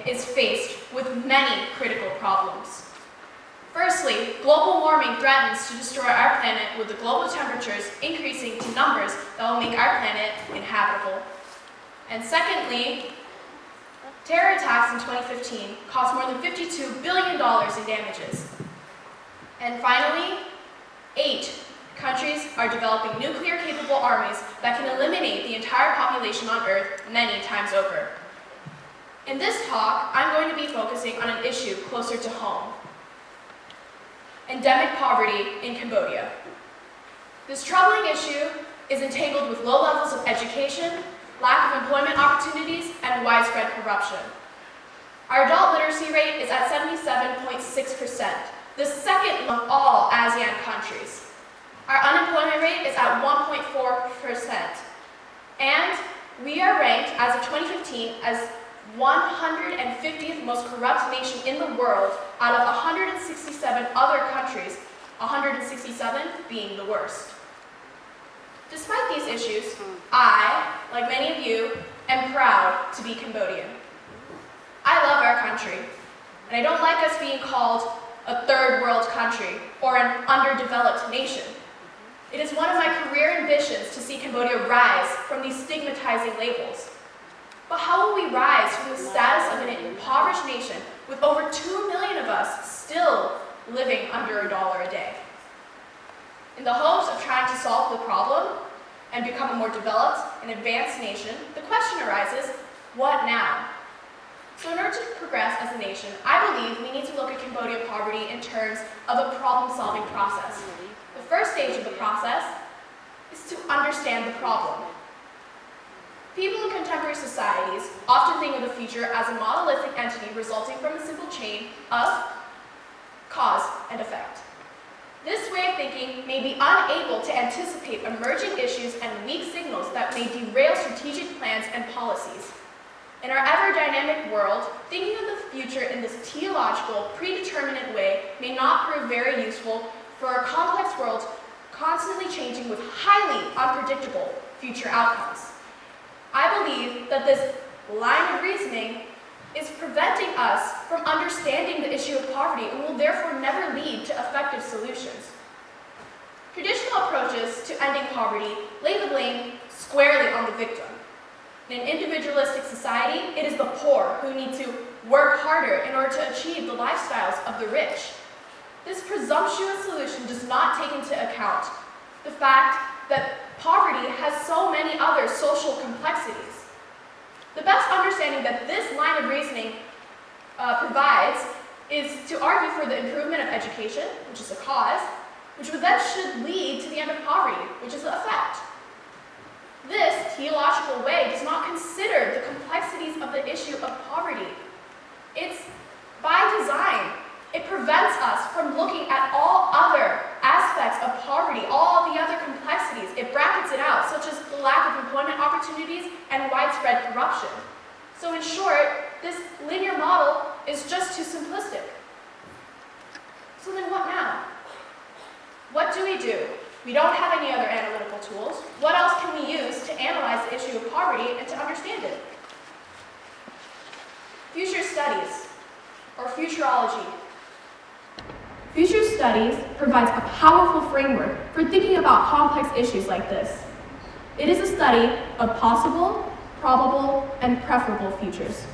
is faced with many critical problems. Firstly, global warming threatens to destroy our planet with the global temperatures increasing to numbers that will make our planet inhabitable. And secondly, terror attacks in 2015 cost more than $52 billion in damages. And finally, 8 countries are developing nuclear-capable armies that can eliminate the entire population on Earth many times over. In this talk, I'm going to be focusing on an issue closer to home: endemic poverty in Cambodia. This troubling issue is entangled with low levels of education, lack of employment opportunities, and widespread corruption. Our adult literacy rate is at 77.6%, the second among all ASEAN countries. Our unemployment rate is at 1.4%, and we are ranked as of 2015 as 150th most corrupt nation in the world out of 167 other countries, 167 being the worst. Despite these issues, I, like many of you, am proud to be Cambodian. I love our country, and I don't like us being called a third world country or an underdeveloped nation. It is one of my career ambitions to see Cambodia rise from these stigmatizing labels. But how will we rise from the status of an impoverished nation with over 2 million of us still living under $1 a day? In the hopes of trying to solve the problem and become a more developed and advanced nation, the question arises, what now? So in order to progress as a nation, I believe we need to look at Cambodian poverty in terms of a problem-solving process. The first stage of the process is to understand the problem. People in contemporary societies often think of the future as a monolithic entity resulting from a simple chain of cause and effect. This way of thinking may be unable to anticipate emerging issues and weak signals that may derail strategic plans and policies. In our ever-dynamic world, thinking of the future in this teleological, predeterminate way may not prove very useful for a complex world constantly changing with highly unpredictable future outcomes. I believe that this line of reasoning is preventing us from understanding the issue of poverty and will therefore never lead to effective solutions. Traditional approaches to ending poverty lay the blame squarely on the victim. In an individualistic society, it is the poor who need to work harder in order to achieve the lifestyles of the rich. This presumptuous solution does not take into account the fact that poverty has so many other social complexities. The best understanding that this line of reasoning provides is to argue for the improvement of education, which is a cause, which would then should lead to the end of poverty, which is the effect. This teleological way does not consider the complexities of the issue of poverty. It's by design. It prevents us from looking at all other aspects of poverty, all the other complexities. It brackets it out, such as the lack of employment opportunities and widespread corruption. So in short, this linear model is just too simplistic. So then what now? What do? We don't have any other analytical tools. What else can we use to analyze the issue of poverty and to understand it? Future studies, or futurology. Future studies provides a powerful framework for thinking about complex issues like this. It is a study of possible, probable, and preferable futures.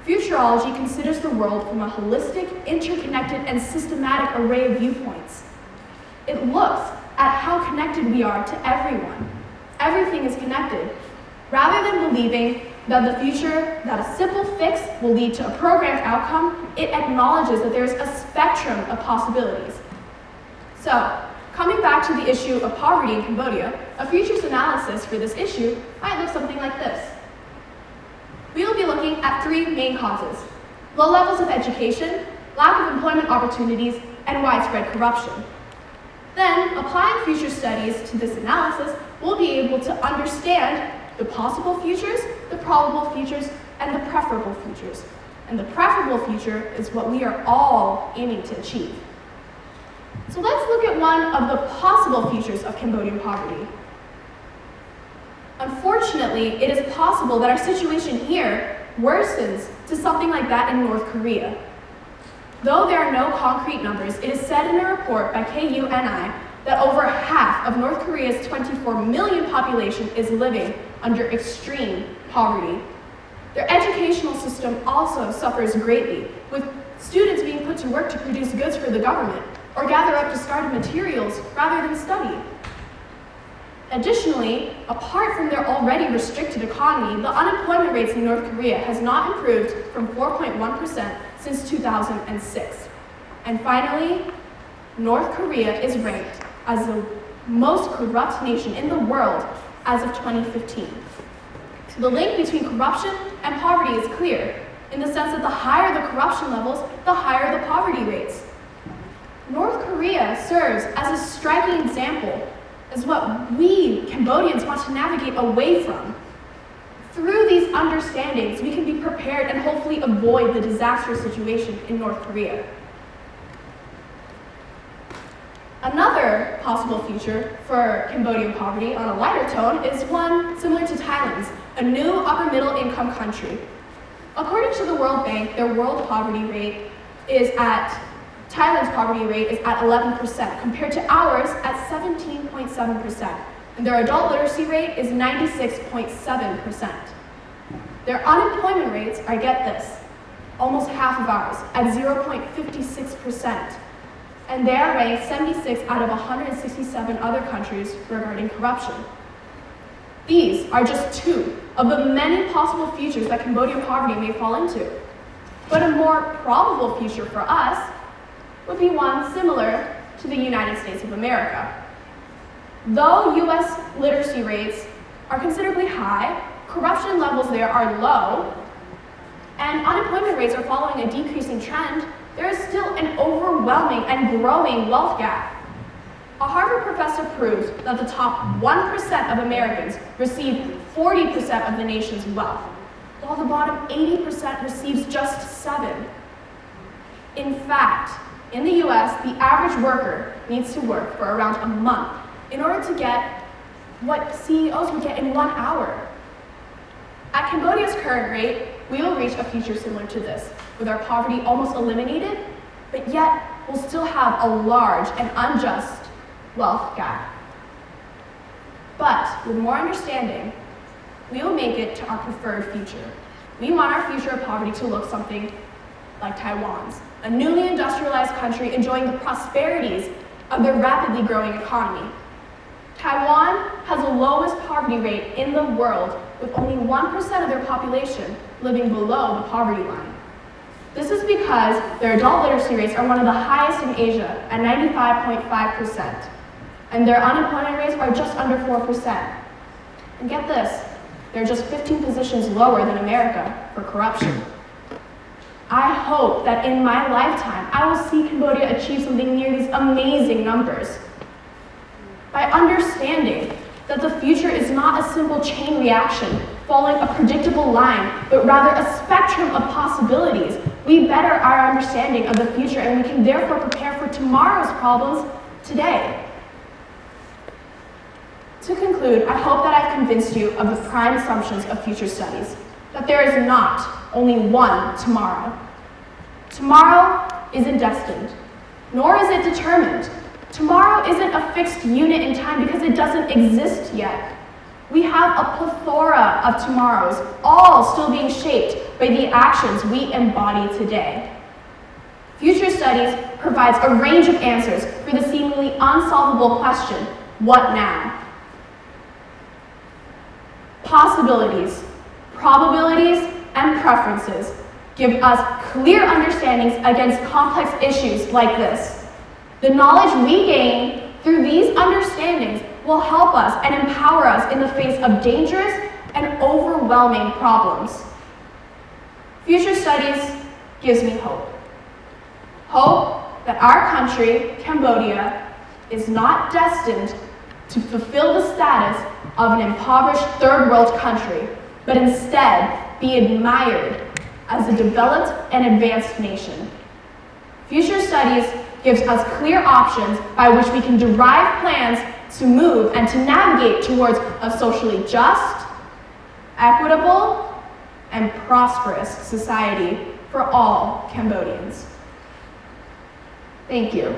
Futurology considers the world from a holistic, interconnected, and systematic array of viewpoints. It looks at how connected we are to everyone. Everything is connected. Rather than believing that the future, that a simple fix will lead to a programmed outcome, it acknowledges that there's a spectrum of possibilities. So, coming back to the issue of poverty in Cambodia, a futures analysis for this issue might look something like this. We will be looking at 3 main causes: low levels of education, lack of employment opportunities, and widespread corruption. Then, applying future studies to this analysis, we'll be able to understand the possible futures, the probable futures, and the preferable futures. And the preferable future is what we are all aiming to achieve. So let's look at one of the possible futures of Cambodian poverty. Unfortunately, it is possible that our situation here worsens to something like that in North Korea. Though there are no concrete numbers, it is said in a report by KUNI that over half of North Korea's 24 million population is living under extreme poverty. Their educational system also suffers greatly, with students being put to work to produce goods for the government or gather up discarded materials rather than study. Additionally, apart from their already restricted economy, the unemployment rates in North Korea has not improved from 4.1% since 2006. And finally, North Korea is ranked as the most corrupt nation in the world as of 2015. So the link between corruption and poverty is clear, in the sense that the higher the corruption levels, the higher the poverty rates. North Korea serves as a striking example as what we Cambodians want to navigate away from. Through these understandings, we can be prepared and hopefully avoid the disastrous situation in North Korea. Another possible future for Cambodian poverty on a lighter tone is one similar to Thailand's, a new upper middle income country. According to the World Bank, their world poverty rate Thailand's poverty rate is at 11%, compared to ours at 17.7%. And their adult literacy rate is 96.7%. Their unemployment rates are, get this, almost half of ours, at 0.56%. And they are ranked 76 out of 167 other countries regarding corruption. These are just two of the many possible futures that Cambodian poverty may fall into. But a more probable future for us would be one similar to the United States of America. Though US literacy rates are considerably high, corruption levels there are low, and unemployment rates are following a decreasing trend, there is still an overwhelming and growing wealth gap. A Harvard professor proves that the top 1% of Americans receive 40% of the nation's wealth, while the bottom 80% receives just 7%. In fact, in the US, the average worker needs to work for around a month in order to get what CEOs would get in 1 hour. At Cambodia's current rate, we will reach a future similar to this, with our poverty almost eliminated, but yet we'll still have a large and unjust wealth gap. But with more understanding, we will make it to our preferred future. We want our future of poverty to look something like Taiwan's, a newly industrialized country enjoying the prosperities of their rapidly growing economy. Taiwan has the lowest poverty rate in the world, with only 1% of their population living below the poverty line. This is because their adult literacy rates are one of the highest in Asia at 95.5%, and their unemployment rates are just under 4%. And get this, they're just 15 positions lower than America for corruption. I hope that in my lifetime, I will see Cambodia achieve something near these amazing numbers. By understanding that the future is not a simple chain reaction following a predictable line, but rather a spectrum of possibilities, we better our understanding of the future, and we can therefore prepare for tomorrow's problems today. To conclude, I hope that I've convinced you of the prime assumptions of future studies, that there is not only one tomorrow. Tomorrow isn't destined, nor is it determined. Tomorrow isn't a fixed unit in time because it doesn't exist yet. We have a plethora of tomorrows, all still being shaped by the actions we embody today. Future studies provides a range of answers for the seemingly unsolvable question, what now? Possibilities, probabilities, and preferences give us clear understandings against complex issues like this. The knowledge we gain through these understandings will help us and empower us in the face of dangerous and overwhelming problems. Future studies gives me hope. Hope that our country, Cambodia, is not destined to fulfill the status of an impoverished third world country, but instead be admired as a developed and advanced nation. Future studies gives us clear options by which we can derive plans to move and to navigate towards a socially just, equitable, and prosperous society for all Cambodians. Thank you.